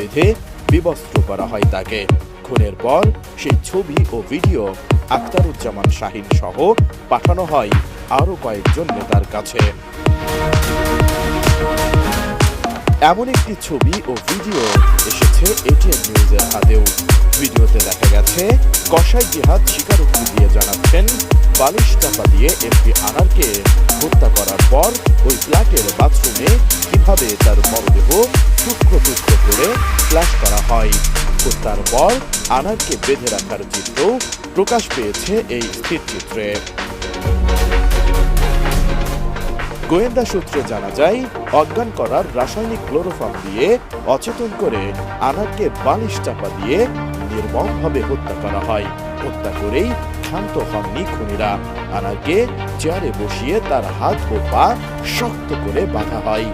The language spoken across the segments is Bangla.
বেঁধে বিবস্ত্র করা হয় তাকে। খুনের পর সেই ছবি ও ভিডিও আখতারুজ্জামান শাহীন সহ পাঠানো হয় আরও কয়েকজন নেতার কাছে। এমন একটি ছবি ও ভিডিও এসেছে এটিএন নিউজের হাতেও। ভিডিওতে দেখা গেছে কসাই জিহাদ স্বীকারোক্তি দিয়ে জানাচ্ছেন বালিশ চাপা দিয়ে এমপি আনারকে হত্যা করার পর ওই ফ্ল্যাটের বাথরুমে কিভাবে তার মরদেহ টুকরো টুকরো করে ফ্ল্যাশ করা হয়। হত্যার পর আনারকে বেঁধে রাখার চিত্র প্রকাশ পেয়েছে এই স্থিরচিত্রে। গোয়েন্দা সূত্রে জানা যায়, অজ্ঞান করার রাসায়নিক ক্লোরোফর্ম দিয়ে অচেতন করে আনারকে বালিশ চাপা দিয়ে নির্মমভাবে হত্যা করা হয়। হত্যা করেই ক্ষান্ত হননি খুনিরা। আনারকে চেয়ারে বসিয়ে তার হাত ও পা শক্ত করে বাঁধা হয়।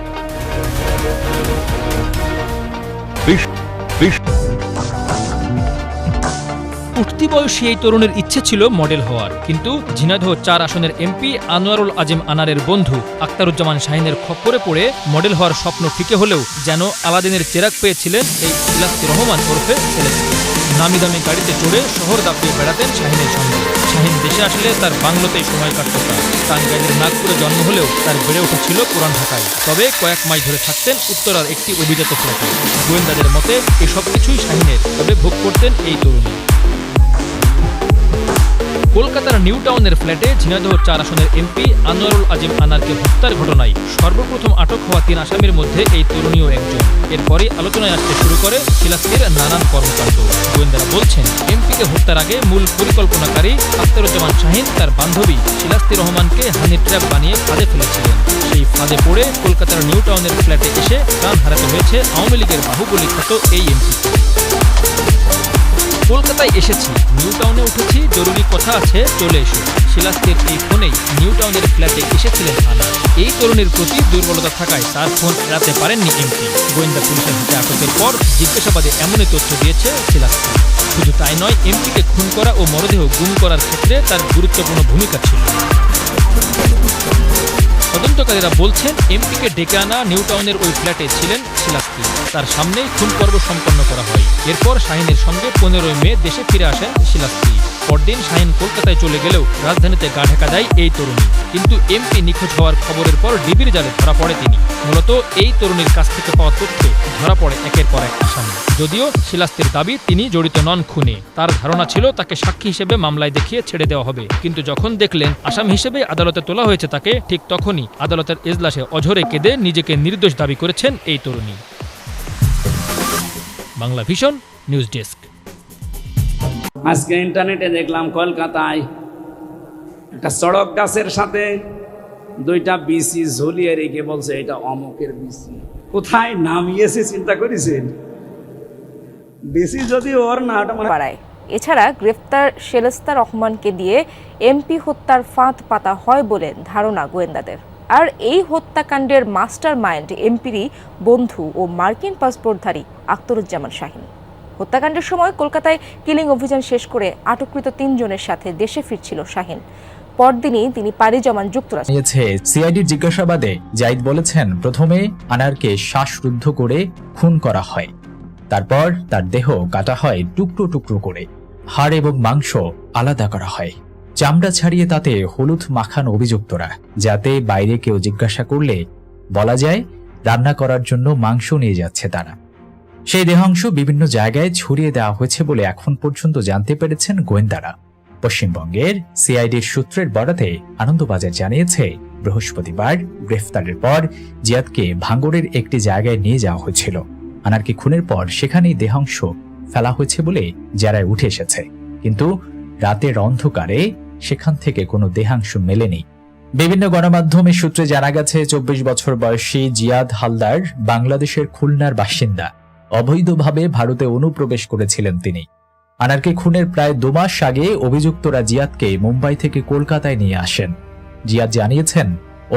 উঠতি বয়সী এই তরুণের ইচ্ছে ছিল মডেল হওয়ার, কিন্তু ঝিনাইদহ ৪ আসনের এমপি আনোয়ারুল আজিম আনারের বন্ধু আখতারুজ্জামান শাহীনের খপ্পরে পড়ে মডেল হওয়ার স্বপ্ন ফিকে হলেও যেন আলাদিনের চেরাগ পেয়েছিলেন এই শিলাস্তি রহমান ওরফে ছেলেটি। নামি দামি গাড়িতে চড়ে শহর দাপিয়ে বেড়াতেন শাহীনের সঙ্গে। শাহীন দেশে আসলে তার বাংলোতেই সময় কাটত। টাঙ্গাইলের নাগপুরে জন্ম হলেও তার বেড়ে ওঠা ছিল পুরান ঢাকায়। তবে কয়েক মাস ধরে থাকতেন উত্তরার একটি অভিজাত ফ্ল্যাটে। গোয়েন্দাদের মতে এসব কিছুই শাহীনের, তবে ভোগ করতেন এই তরুণী। কলকাতার নিউ টাউনের ফ্ল্যাটে ঝিনাইদহ ৪ আসনের এমপি আনোয়ারুল আজিম আনারকে হত্যার ঘটনায় সর্বপ্রথম আটক হওয়া ৩ আসামির মধ্যে এই তরুণীও একজন। এরপরই আলোচনায় আসতে শুরু করে শিলাস্তির নানান কর্মকাণ্ড। গোয়েন্দারা বলছেন, এমপিকে হত্যার আগে মূল পরিকল্পনাকারী আখতারুজ্জামান শাহীন তার বান্ধবী শিলাস্তি রহমানকে হানি ট্র্যাপ বানিয়ে ফাঁদে ফেলেছিলেন। সেই ফাঁদে পড়ে কলকাতার নিউ টাউনের ফ্ল্যাটে এসে প্রাণ হারাতে হয়েছে আওয়ামী লীগের বাহুবলী খ্যাত এই এমপি। কলকাতায় এসেছি, নিউ টাউনে উঠেছি, জরুরি কথা আছে, চলে এসো। শিলাস্তির এই ফোনেই নিউ টাউনের ফ্ল্যাটে এসেছিলেন আনার। এই তরুণীর প্রতি দুর্বলতা থাকায় তার ফোন এড়াতে পারেননি এমপি। গোয়েন্দা পুলিশের হাতে আটকের পর জিজ্ঞাসাবাদে এমনই তথ্য দিয়েছে শিলাস্তি। শুধু তাই নয়, এমপিকে খুন করা ও মরদেহ গুম করার ক্ষেত্রে তার গুরুত্বপূর্ণ ভূমিকা ছিল। তদন্তকারীরা বলছেন, এমপিকে ডেকে আনা নিউ টাউনের ওই ফ্ল্যাটে ছিলেন শিলাস্তি। তার সামনেই খুন পর্ব সম্পন্ন করা হয়। এরপর শাহীনের সঙ্গে ১৫ই মে দেশে ফিরে আসেন শিলাস্তি। পরদিন শাহীন কলকাতায় চলে গেলেও রাজধানীতে গা ঢাকা দেয় এই তরুণী। কিন্তু এমপি নিখোঁজ হওয়ার খবরের পর ডিবির জালে ধরা পড়ে তিনি। মূলত এই তরুণীর কাছ থেকে পাওয়া তথ্যে ধরা পড়ে একের পর এক আসামি। যদিও শিলাস্তির দাবি তিনি জড়িত নন খুনে। তার ধারণা ছিল তাকে সাক্ষী হিসেবে মামলায় দেখিয়ে ছেড়ে দেওয়া হবে। কিন্তু যখন দেখলেন আসামি হিসেবে আদালতে তোলা হয়েছে তাকে, ঠিক তখনই আদালতের এজলাসে অঝরে কেঁদে নিজেকে নির্দোষ দাবি করেছেন এই তরুণী। Bangla vision news desk. আজকে ইন্টারনেটে দেখলাম কলকাতায় একটা সড়ক গাছের সাথে 2টা বিসি ঝুলিয়ে রেখে বলছে এটা অমুকের বিসি। কোথায় নামিয়েছে চিন্তা করেছেন? বিসি যদি ওর না পাড়ায়। এছাড়া গ্রেফতার শেলেস্তা রহমানকে দিয়ে এমপি হত্যার ফাঁদ পাতা হয় বলে ধারণা গোয়েন্দাদের। আর এই হত্যাকাণ্ডের মাস্টার মাইন্ড এমপিরই বন্ধু ও মার্কিন পাসপোর্টধারী আখতারুজ্জামান শাহীন। হত্যাকাণ্ডের সময় কলকাতায় কিলিং অভিযান শেষ করে আটককৃত 3 জনের সাথে দেশে ফিরছিল শাহীন। পরদিনই তিনি পাড়ি জমান যুক্তরাষ্ট্রে। সিআইডির জিজ্ঞাসাবাদে জাহিদ বলেছেন, প্রথমে আনারকে শ্বাসরুদ্ধ করে খুন করা হয়, তারপর তার দেহ কাটা হয় টুকরো টুকরো করে, হাড় এবং মাংস আলাদা করা হয়, চামড়া ছাড়িয়ে তাতে হলুদ মাখান অভিযুক্তরা, যাতে বাইরে কেউ জিজ্ঞাসা করলে বলা যায় রান্না করার জন্য মাংস নিয়ে যাচ্ছে তারা। সেই দেহাংশ বিভিন্ন জায়গায় ছড়িয়ে দেওয়া হয়েছে বলে এখন পর্যন্ত জানতে পেরেছেন গোয়েন্দারা। পশ্চিমবঙ্গের সিআইডির সূত্রের বরাতে আনন্দবাজার জানিয়েছে, বৃহস্পতিবার গ্রেফতারের পর জিয়াদকে ভাঙ্গরের একটি জায়গায় নিয়ে যাওয়া হয়েছিল। আনারকে খুনের পর সেখানেই দেহাংশ ফেলা হয়েছে বলে জানায় উঠে এসেছে, কিন্তু রাতের অন্ধকারে সেখান থেকে কোনো দেহাংশ মেলেনি। বিভিন্ন গণমাধ্যমের সূত্রে জানা গেছে, 24 বছর বয়সী জিয়াদ হালদার বাংলাদেশের খুলনার বাসিন্দা। অবৈধভাবে ভারতে অনুপ্রবেশ করেছিলেন তিনি। আনারকে খুনের প্রায় 2 মাস আগে অভিযুক্তরা জিয়াদকে মুম্বাই থেকে কলকাতায় নিয়ে আসেন। জিয়াদ জানিয়েছেন,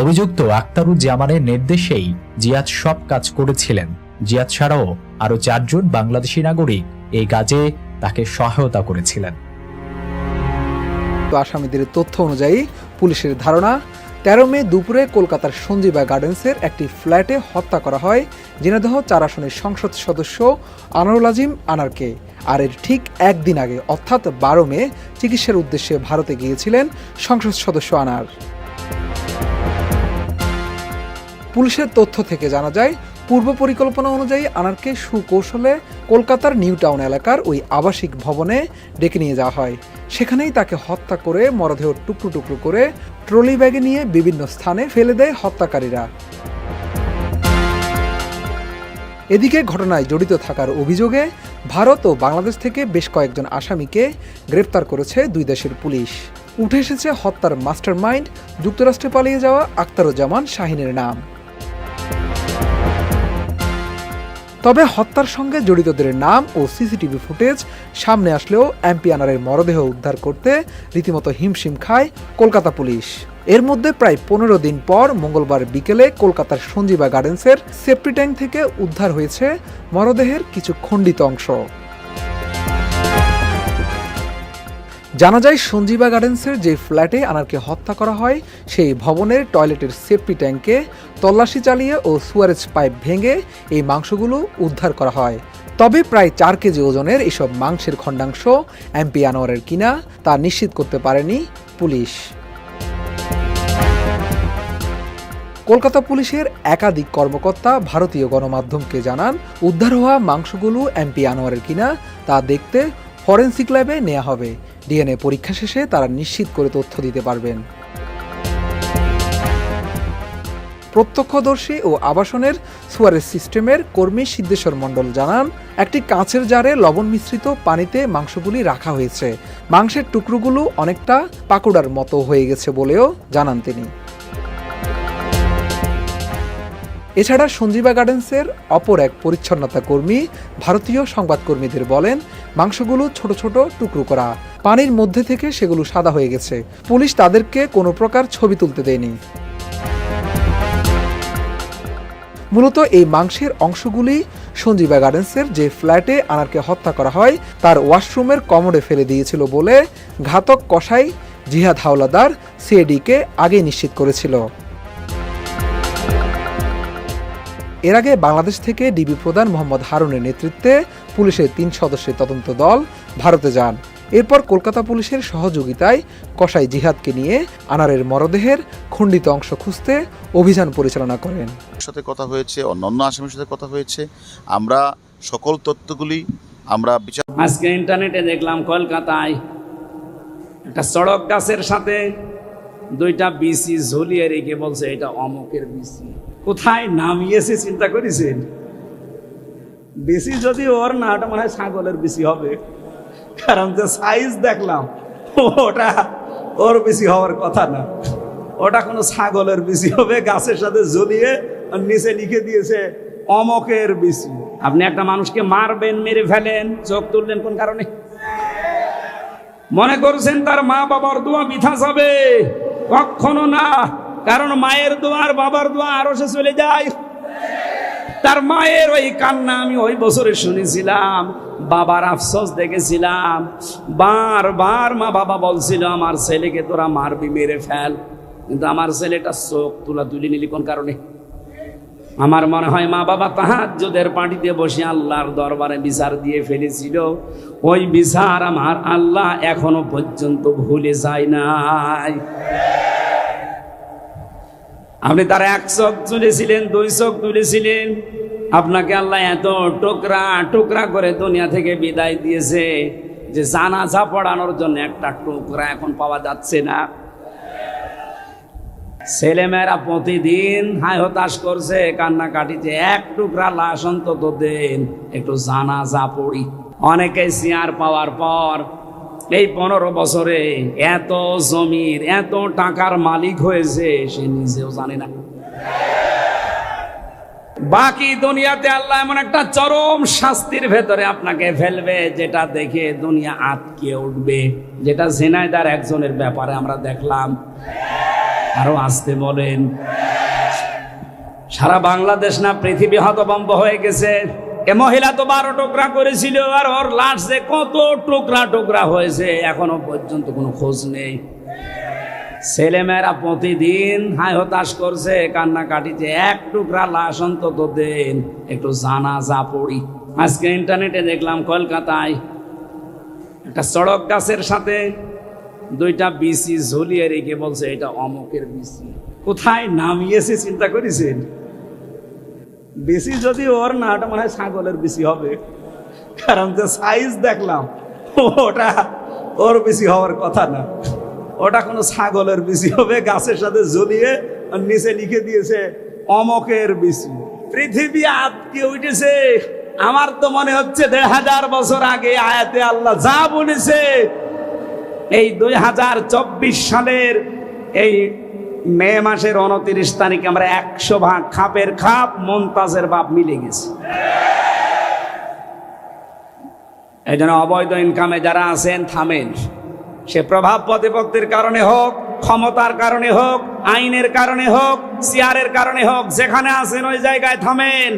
অভিযুক্ত আখতারুজ্জামানের নির্দেশেই জিয়াদ সব কাজ করেছিলেন। জিয়াদ ছাড়াও আরো 4 জন বাংলাদেশি নাগরিক এই কাজে তাকে সহায়তা করেছিলেন। আসামিদের তথ্য অনুযায়ী পুলিশের ধারণা 13 মে দুপুরে কলকাতার সঞ্জীবা গার্ডেন্সের একটি ফ্ল্যাটে হত্যা করা হয় ঝিনাইদহ 4 আসনের সংসদ সদস্য আনোয়ারুল আজিম আনারকে। আর এর ঠিক একদিন আগে অর্থাৎ 12 মে চিকিৎসার উদ্দেশ্যে ভারতে গিয়েছিলেন সংসদ সদস্য আনার। পুলিশের তথ্য থেকে জানা যায়, পূর্ব পরিকল্পনা অনুযায়ী আনারকে সুকৌশলে কলকাতার নিউ টাউন এলাকার ওই আবাসিক ভবনে ডেকে নিয়ে যাওয়া হয়। সেখানেই তাকে হত্যা করে মরদেহ টুকরো টুকরো করে ট্রলি ব্যাগে নিয়ে বিভিন্ন স্থানে ফেলে দেয় হত্যাকারীরা। এদিকে ঘটনায় জড়িত থাকার অভিযোগে ভারত ও বাংলাদেশ থেকে বেশ কয়েকজন আসামিকে গ্রেপ্তার করেছে দুই দেশের পুলিশ। উঠে এসেছে হত্যার মাস্টারমাইন্ড যুক্তরাষ্ট্রে পালিয়ে যাওয়া আখতারুজ্জামান শাহিনের নাম। তবে হত্যার সঙ্গে জড়িতদের নাম ও সিসিটিভি ফুটেজ সামনে আসলেও এমপি আনারের মরদেহ উদ্ধার করতে রীতিমতো হিমশিম খায় কলকাতা পুলিশ। এর মধ্যে প্রায় 15 দিন পর মঙ্গলবার বিকেলে কলকাতার সঞ্জীবা গার্ডেন্সের সেফটি ট্যাঙ্ক থেকে উদ্ধার হয়েছে মরদেহের কিছু খণ্ডিত অংশ। জানা যায়, সঞ্জীবা গার্ডেন্সের যে ফ্ল্যাটে আনারকে হত্যা করা হয় সেই ভবনের টয়লেটের সেফটি ট্যাঙ্কে তল্লাশি চালিয়ে ও সুয়ারেজ পাইপ ভেঙে এই মাংসগুলো উদ্ধার করা হয়। তবে প্রায় 4 কেজি ওজনের এসব মাংসের খণ্ডাংশ এমপি আনোয়ারের কিনা তা নিশ্চিত করতে পারেনি পুলিশ। কলকাতা পুলিশের একাধিক কর্মকর্তা ভারতীয় গণমাধ্যমকে জানান, উদ্ধার হওয়া মাংসগুলো এমপি আনোয়ারের কিনা তা দেখতে ফরেনসিক ল্যাবে নেওয়া হবে। ডিএনএ পরীক্ষা শেষে তারা নিশ্চিত করে তথ্য দিতে পারবেন। প্রত্যক্ষদর্শী ও আবাসনের সুয়ারেজ সিস্টেমের কর্মী সিদ্ধেশ্বর মণ্ডল জানান, একটি কাঁচের জারে লবণ মিশ্রিত পানিতে মাংসগুলি রাখা হয়েছে। মাংসের টুকরোগুলো অনেকটা পাকোড়ার মতো হয়ে গেছে বলেও জানান তিনি। এছাড়া সঞ্জীবা গার্ডেন্সের অপর এক পরিচ্ছন্নতা কর্মী ভারতীয় সংবাদকর্মীদের বলেন, মাংসগুলো ছোট ছোট টুকরো করা, পানির মধ্যে থেকে সেগুলো সাদা হয়ে গেছে। পুলিশ তাদেরকে কোনো প্রকার ছবি তুলতে দেয়নি। মূলত এই মাংসের অংশগুলি সঞ্জীবা গার্ডেন্সের যে ফ্ল্যাটে আনারকে হত্যা করা হয় তার ওয়াশরুমের কমোডে ফেলে দিয়েছিল বলে ঘাতক কসাই জিহাদ হাওলাদার সিআইডিকে আগেই নিশ্চিত করেছিল। এর আগে বাংলাদেশ থেকে ডিবি প্রধান মোহাম্মদ হারুনের নেতৃত্বে পুলিশের 3 সদস্যের তদন্ত দল ভারতে যান। এরপর কলকাতা পুলিশের সহযোগিতায় কসাই জিহাদকে নিয়ে আনারের মরদেহের খণ্ডিত অংশ খুঁজতে অভিযান পরিচালনা করেন। সাথে কথা হয়েছে, অন্যান্য আসামির সাথে কথা হয়েছে। আমরা সকল তথ্যগুলি আমরা বিচার। আজকে ইন্টারনেটে দেখলাম কলকাতায় একটা সড়ক গাছের সাথে 2টা বিসি ঝুলিয়ে রেখে বলছে এটা অমুকের বিসি। কোথায় নামিয়েছে চিন্তা করেছেন? বিসি যদি ওর না, ওটা মনে হয় ছাগলের বিসি হবে, কারণ যে সাইজ দেখলাম ওটা ওর বিসি হওয়ার কথা না, ওটা কোনো ছাগলের বিসি হবে। গাছের সাথে ঝুলিয়ে নিচে লিখে দিয়েছে অমকের বিসি। আপনি একটা মানুষকে মারবেন, মেরে ফেলেন, চোখ তুললেন কোন কারণে? মনে করছেন তার মা বাবার দোয়া বৃথা যাবে? কখনো না, কারণ মায়ের দোয়া আর বাবার দোয়া আরো সে চলে যায়। তার মায়ের ওই কান্না আমি ওই বছরে শুনেছিলাম, বাবার আফসোস দেখেছিলাম। বারবার মা বাবা বলছিল আমার ছেলেকে তোরা মারবি, মেরে ফেল, কিন্তু আমার ছেলেটা চোখ তুলি নিলি কোন কারণে? আমার মনে হয় মা বাবা তাহাজ্জুদের পাটিতে বসে আল্লাহর দরবারে বিচার দিয়ে ফেলেছিল। ওই বিচার আমার আল্লাহ এখনো পর্যন্ত ভুলে যায় নাই। আপনি তার 1 চোখ তুলেছিলেন, 2 চোখ তুলেছিলেন, আপনাকে আল্লাহ এত টুকরা টুকরা করে দুনিয়া থেকে বিদায় দিয়েছে যে জানাজা পড়ানোর জন্য একটা টুকরা এখন পাওয়া যাচ্ছে না। ছেলেমেয়েরা প্রতিদিন হায় হতাশ করছে, কান্না কাটিছে, 1 টুকরা লাশ অন্তত দেন, একটু জানাজা পড়ি। অনেকে চেয়ার পাওয়ার পর এই 15 বছরে এত জমির এত টাকার মালিক হয়েছে সে নিজেও জানে না। বাকি দুনিয়াতে আল্লাহ এমন একটা চরম শাস্তির ভেতরে আপনাকে ফেলবে যেটা দেখে দুনিয়া আটকে উঠবে, যেটা ঝিনাইদহের একজনের ব্যাপারে আমরা দেখলাম। আরো আসতে বলেন, সারা বাংলাদেশ না পৃথিবী হতভম্ব হয়ে গেছে। এ মহিলা তো 12 টুকরা করেছিল, আর ওর লাশ যে কত টুকরা টুকরা হয়েছে এখনো পর্যন্ত কোনো খোঁজ নেই। ছেলেমেয়েরা প্রতিদিন হায় হতাশ করছে, কান্নাকাটিতে, এক টুকরা লাশ অন্তত দেন, একটু জানাজা পড়ি। আজকে ইন্টারনেটে দেখলাম কলকাতায় একটা সড়ক গাছের সাথে দুইটা বিসি ঝুলিয়ে রেখে বলছে এটা অমুকের বিসি। কোথায় নামিয়েছে চিন্তা করেছেন? বিসি যদি ওর না, ওটা মনে হয় ছাগলের বিসি হবে, কারণ যে সাইজ দেখলাম ওটা ওর বিসি হওয়ার কথা না, ওটা কোনো ছাগলের বিসি হবে, গাছের সাথে ঝুলিয়ে নিচে লিখে দিয়েছে অমকের বিসি। পৃথিবী আটকে উঠেছে। আমার তো মনে হচ্ছে 1000 বছর আগে আয়াতে আল্লাহ যা বলেছে, এই 2024 সালের এই মে মাসের 29 তারিখে আমরা 100 ভাগ খাপের খাপ মমতাজের বাপ মিলে গেছে। এই জন্য অবৈধ ইনকামে যারা আছেন থামেন। সে প্রভাব প্রতিপত্তির কারণে হোক, ক্ষমতার কারণে হোক, আইনের কারণে হোক, চেয়ারের কারণে হোক, যেখানে আছেন ওই জায়গায় থামেন।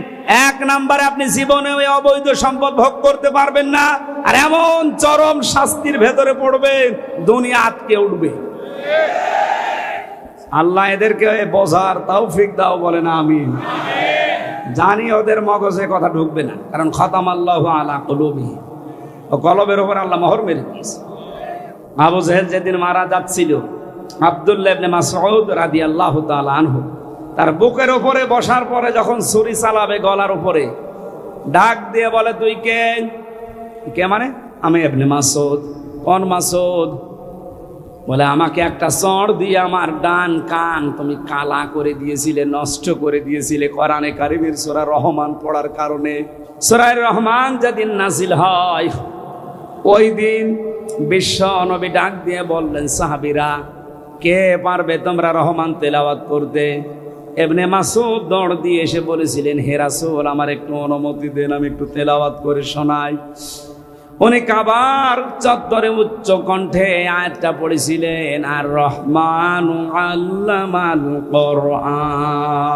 1 নম্বরে আপনি জীবনে ওই অবৈধ সম্পদ ভোগ করতে পারবেন না, আর এমন চরম শাস্তির ভেতরে পড়বেন দুনিয়া আটকে উঠবে। আল্লাহ এদেরকে বোঝার তৌফিক দাও, বলে না আমিন। জানি ওদের মগজে কথা ঢুকবে না, কারণ খতামাল্লাহু আলা কুলুবিহিম, ও কলবের উপর আল্লাহ মোহর মেরে দিয়েছে। আবু জেহেল যেদিন মারা যাচ্ছিল, আব্দুল্লাহ ইবনে মাসউদ রাদিয়াল্লাহু তাআলা আনহু তার বুকের উপরে বসার পরে যখন ছুরি চালাবে গলার উপরে, ডাক দিয়ে বলে তুই কে? কে মানে? আমি ইবনে মাসউদ। কোন মাসউদ? বলে আমাকে একটা চড় দিয়ে আমার ডান কান তুমি কালা করে দিয়েছিলে, নষ্ট করে দিয়েছিলে কোরআনে কারিমের সূরা রহমান পড়ার কারণে। সূরা রহমান যেদিন নাজিল হয়, ওই দিন বিশ্ব নবী ডাক দিয়ে বললেন, সাহাবীরা কে পারবে তোমরা রহমান তেলাওয়াত করতে? ইবনে মাসউদ দৌড় দিয়ে এসে বলেছিলেন, হে রাসূল আমার একটু অনুমতি দেন, আমি একটু তেলাওয়াত করে শোনাই। উনি কাবার চত্বরে উচ্চ কণ্ঠে আয়াতটা পড়েছিলেন, আর রহমানু আল্লামাল কোরআন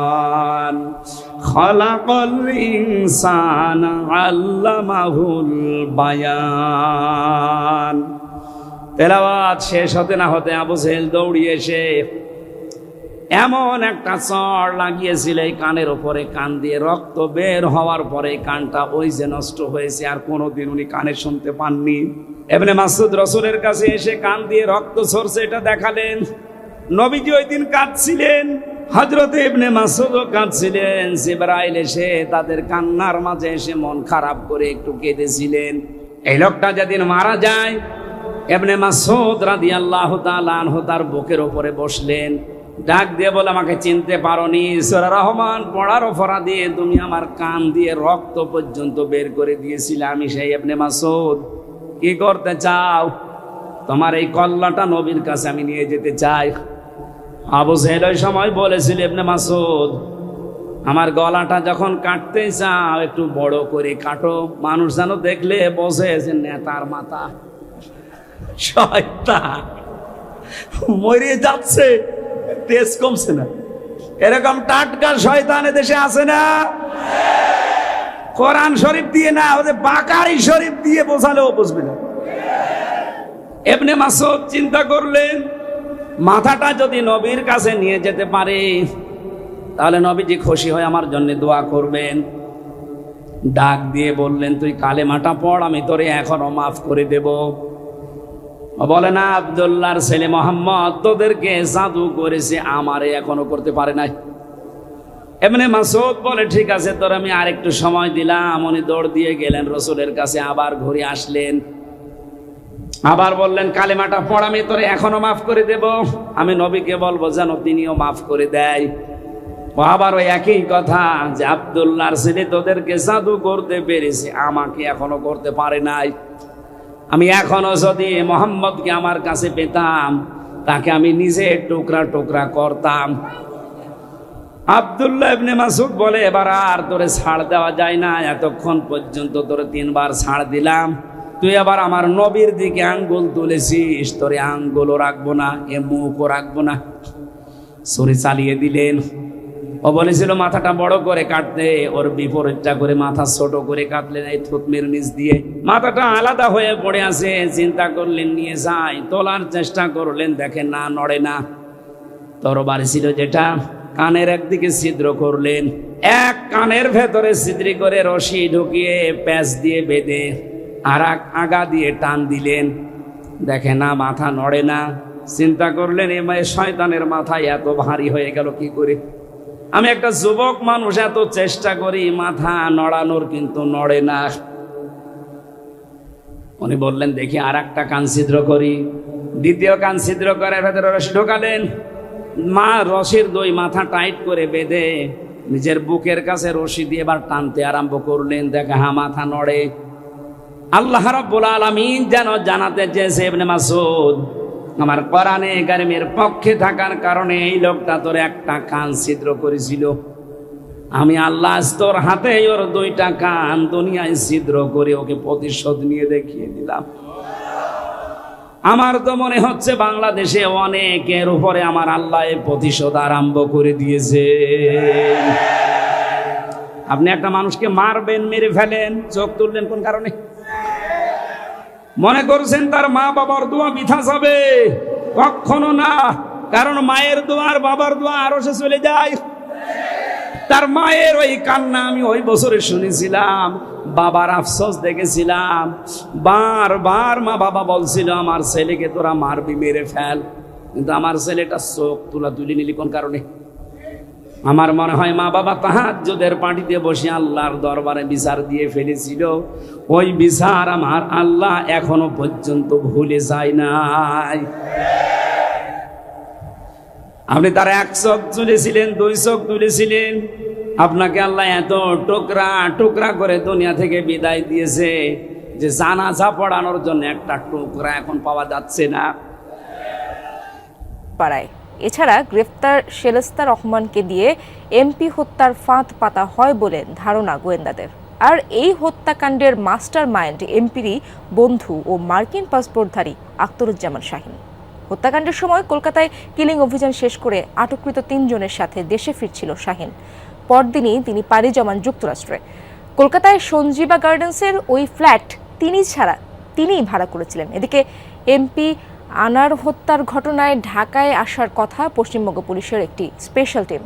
খলাকাল ইনসানা আল্লামাহুল বায়ান। তেলাওয়াত শেষ হতে না হতে আবু জেহেল দৌড়িয়ে এসে এমন একটা চড় লাগিয়েছিল এই কানের উপরে, কান দিয়ে রক্ত বের হওয়ার পরে কানটা ওই যে নষ্ট হয়েছে, আর কোনোদিন উনি কানে শুনতে পাননি। ইবনে মাসউদ রাসূলের কাছে এসে কান দিয়ে রক্ত ঝরছে এটা দেখালেন। নবীজি ওই দিন কাঁদছিলেন, হযরত ইবনে মাসউদও কাঁদছিলেন। জিবরাইল এসে তাদের কান্নার মাঝে এসে মন খারাপ করে একটু কেঁদেছিলেন। এই লোকটা যেদিন মারা যায়, ইবনে মাসউদ রাদিয়াল্লাহু তাআলা আনহু তার বুকের উপরে বসলেন, ডাক দিয়ে বলে আমাকে চিনতে পারোনি? সূরা রহমান পড়ার অপরাধে তুমি আমার কান দিয়ে রক্ত পর্যন্ত বের করে দিয়েছিলে। আমি সেই ইবনে মাসউদ। কি করতে চাও? তোমার এই কল্লাটা নবীর কাছে আমি নিয়ে যেতে চাই। আবু জেহেল ওই সময় বলেছিল, ইবনে মাসউদ আমার গলাটা যখন কাটতে চাও একটু বড় করে কাটো, মানুষ যেন দেখলে বোঝে যে নেতার মাথা। শয়তান মরে যাচ্ছে, তেজ কমছে না। এরকম টাটকা শয়তান দেশে আছে না? কোরআন শরীফ দিয়ে না, ওদের বাকারি শরীফ দিয়ে বোঝালেও বুঝবে না। ইবনে মাসউদ চিন্তা করলেন, মাথাটা যদি নবীর কাছে নিয়ে যেতে পারে তাহলে নবীজি খুশি হয়ে আমার জন্য দোয়া করবেন। ডাক দিয়ে বললেন, তুই কালেমাটা পড়, আমি তোরে এখনো মাফ করে দেব। বলে না, আব্দুল্লাহর ছেলে মোহাম্মদ তোদেরকে জাদু করেছে, আমারে এখনো করতে পারে নাই। ইবনে মাসউদ বলে ঠিক আছে, তোর আমি আরেকটু সময় দিলাম। উনি দৌড় দিয়ে গেলেন রাসূলের কাছে, আবার ঘুরে আসলেন, আবার বললেন কালেমাটা পড়, আমি তোরে এখনো মাফ করে দেব। আমি নবীকে বলবো যেন তিনিও মাফ করে দেয়। আবার ওই একই কথা যে আব্দুল্লাহর ছেলে তোদেরকে জাদু করতে পেরেছে, আমাকে এখনো করতে পারে নাই। আমি এখনো যদি মোহাম্মদকে আমার কাছে পেতাম, তাকে আমি নিজে টুকরা টুকরা করতাম। আব্দুল্লাহ ইবনে মাসউদ বলে, এবার আর তোরে ছাড় দেওয়া যায় না, এতক্ষণ পর্যন্ত তোরে 3 বার ছাড় দিলাম, তুই আবার আমার নবীর দিকে আঙ্গুল তুলেছিস, তোরে আঙ্গুলও রাখবো না, এ মুখও রাখবো না। ছুরি চালিয়ে দিলেন। ও বলেছিল মাথাটা বড় করে কাটতে, ওর বিপরীতটা করে মাথা ছোট করে কাটলেন এই থুতনির নিচ দিয়ে। মাথাটা আলাদা হয়ে পড়ে আছে। চিন্তা করলেন নিয়ে যাই, তোলার চেষ্টা করলেন, দেখেন না, নড়ে না। তরবারি ছিল যেটা, কানের একদিকে ছিদ্র করলেন, এক কানের ভেতরে ছিদ্রি করে রশি ঢুকিয়ে প্যাঁচ দিয়ে বেঁধে আর এক আগা দিয়ে টান দিলেন। দেখে না, মাথা নড়ে না। চিন্তা করলেন এ শয়তানের মাথায় এত ভারী হয়ে গেল কি করে। আমি একটা যুবক মানুষ, এত চেষ্টা করি মাথা নড়ানোর, কিন্তু নড়ে না। উনি বললেন দেখি আর একটা কান ছিদ্র করি। দ্বিতীয় কান ছিদ্র করে ভেতরে রশি ঢোকালেন। রশির দুই মাথা টাইট করে বেঁধে নিজের বুকের কাছে রশি দিয়ে এবার টানতে আরম্ভ করলেন। দেখে হ্যাঁ, মাথা নড়ে। আল্লাহ রাব্বুল আলামিন যেন জানাতে চেয়েছে, ইবনে মাসউদ, আমার কোরআনে কারিমের পক্ষে থাকার কারণে এই লোকটা তোর একটা কান ছিদ্র করেছিল, আমি আল্লাহ তোর হাতে ওর দুইটা কান দুনিয়ায় ছিদ্র করে ওকে প্রতিশোধ নিয়ে দেখিয়ে দিলাম। আমার তো মনে হচ্ছে বাংলাদেশে অনেকের উপরে আমার আল্লাহ প্রতিশোধ আরম্ভ করে দিয়েছে। আপনি একটা মানুষকে মারবেন, মেরে ফেলেন, চোখ তুললেন কোন কারণে? মনে করছেন তার মা বাবার দোয়া বৃথা যাবে? কখনো না। কারণ মায়ের দোয়া আর বাবার দোয়া আরো সে চলে যায়। তার মায়ের ওই কান্না আমি ওই বছরে শুনেছিলাম, বাবার আফসোস দেখেছিলাম। বারবার মা বাবা বলছিল আমার ছেলেকে তোরা মারবি, মেরে ফেল, কিন্তু আমার ছেলেটা চোখ তুলি নিলি কোন কারণে? আমার মনে হয় মা বাবা তাহাজ্জুদের পাটিতে বসে আল্লাহর দরবারে বিচার দিয়ে ফেলেছিল। ওই বিচার আমার আল্লাহ এখনো পর্যন্ত ভুলে যায় নাই। আপনি তার এক চোখ তুলেছিলেন, দুই চোখ তুলেছিলেন, আপনাকে আল্লাহ এত টুকরা টুকরা করে দুনিয়া থেকে বিদায় দিয়েছে যে জানাজা পড়ানোর জন্য একটা টুকরা এখন পাওয়া যাচ্ছে না। পাড়ায় এছাড়া গ্রেফতার শেলেস্তা রহমানকে দিয়ে এমপি হত্যার ফাঁদ পাতা হয় বলে ধারণা গোয়েন্দাদের। আর এই হত্যাকাণ্ডের মাস্টার মাইন্ড এমপিরই বন্ধু ও মার্কিন পাসপোর্টধারী আখতারুজ্জামান শাহীন। হত্যাকাণ্ডের সময় কলকাতায় কিলিং অভিযান শেষ করে আটককৃত 3 জনের সাথে দেশে ফিরছিল শাহীন। পরদিনই তিনি পাড়ি জমান যুক্তরাষ্ট্রে। কলকাতায় সঞ্জীবা গার্ডেন্সের ওই ফ্ল্যাট তিনিই ভাড়া করেছিলেন। এদিকে এমপি আনার হত্যার ঘটনায় ঢাকায় আসার কথা পশ্চিমবঙ্গ পুলিশের একটি স্পেশাল টিম।